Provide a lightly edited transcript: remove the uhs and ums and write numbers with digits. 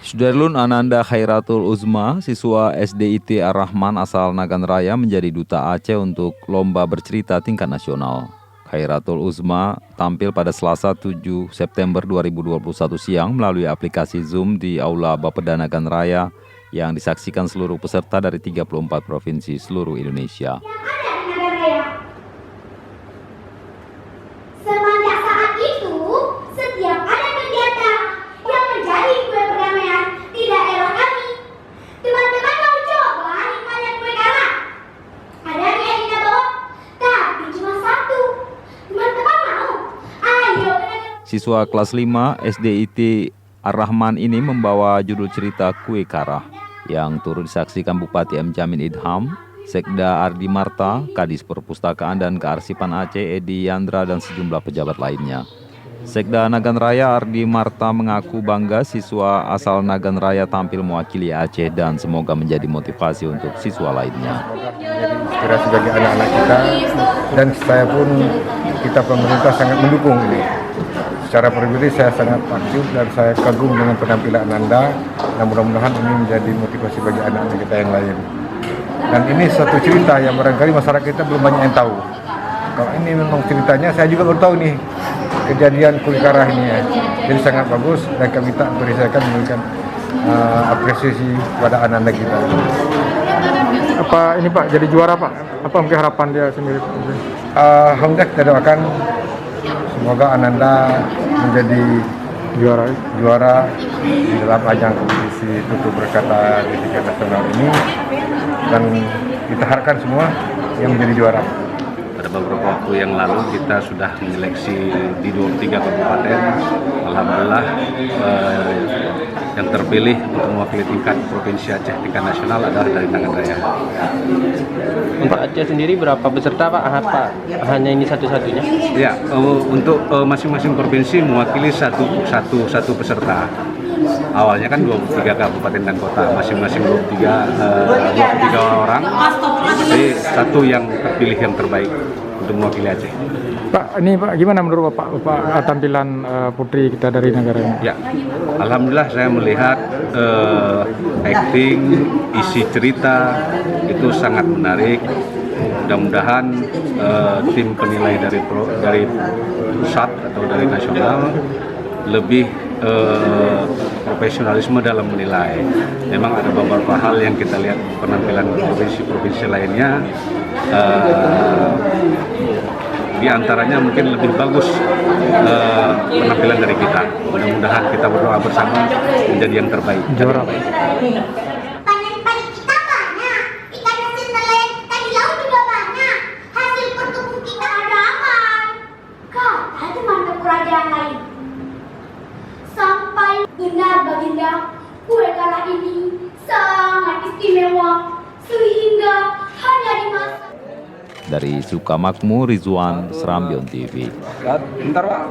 Sudarlun Ananda Khairatul Uzma, siswa SDIT Ar-Rahman asal Nagan Raya menjadi duta Aceh untuk lomba bercerita tingkat nasional. Khairatul Uzma tampil pada Selasa 7 September 2021 siang melalui aplikasi Zoom di Aula Bapeda Nagan Raya yang disaksikan seluruh peserta dari 34 provinsi seluruh Indonesia. Semenjak saat itu, setiap ada kegiatan yang menjadi kue perdamaian di daerah kami, teman-teman mau coba nikmatnya kue karang. Ada yang tidak bawa, tapi cuma satu. Teman-teman mau? Ayo. Siswa kelas 5 SDIT Ar-Rahman ini membawa judul cerita Kue Karah yang turut disaksikan Bupati M. Jamin Idham, Sekda Ardi Marta, Kadis Perpustakaan dan Kearsipan Aceh Edi Yandra dan sejumlah pejabat lainnya. Sekda Nagan Raya Ardi Marta mengaku bangga siswa asal Nagan Raya tampil mewakili Aceh dan semoga menjadi motivasi untuk siswa lainnya. Menjadi inspirasi bagi anak-anak kita dan saya pun kita pemerintah sangat mendukung ini. Secara pribadi saya sangat takjub dan saya kagum dengan penampilan Anda dan mudah-mudahan ini menjadi motivasi bagi anak-anak kita yang lain. Dan ini satu cerita yang barangkali masyarakat kita belum banyak yang tahu. Kalau ini memang ceritanya, saya juga baru tahu nih kejadian Kue Karah ini ya. Jadi sangat bagus dan kami tak berisakan memberikan apresiasi kepada anak-anak kita. Apa ini Pak jadi juara Pak? Apa mungkin harapan dia sendiri? Alhamdulillah kita doakan semoga Ananda menjadi juara di dalam ajang kompetisi tutur berkata di tingkat nasional ini dan kita harapkan semua yang menjadi juara. Pada beberapa waktu yang lalu kita sudah menyeleksi di 23 kabupaten. Alhamdulillah yang terpilih untuk mewakili tingkat provinsi Aceh tingkat nasional adalah dari Nagan Raya. Untuk Aceh sendiri berapa peserta Pak? Hanya ini satu-satunya? Ya, untuk masing-masing provinsi mewakili satu peserta. Awalnya kan 23 kabupaten dan kota, masing-masing 23 orang, jadi satu yang terpilih yang terbaik untuk mewakili Aceh. Pak, ini Pak gimana menurut Bapak tampilan putri kita dari negara ini? Ya, alhamdulillah saya melihat acting, isi cerita itu sangat menarik. Mudah-mudahan tim penilai dari pusat atau dari nasional lebih profesionalisme dalam menilai. Memang ada beberapa hal yang kita lihat penampilan provinsi-provinsi lainnya, di antaranya mungkin lebih bagus penampilan dari kita. Mudah-mudahan kita berdoa bersama menjadi yang terbaik. Juara. Panen-panen kita banyak, ikan hasil nelayan kita di laut juga banyak. Hasil pertumbuhan kita ada aman. Kata teman kerajaan lain. Sampai benar baginda, kue karah ini sangat istimewa sehingga hanya dimasak. Dari Sukamakmur, Rizwan, Serambion TV. Bentar Pak.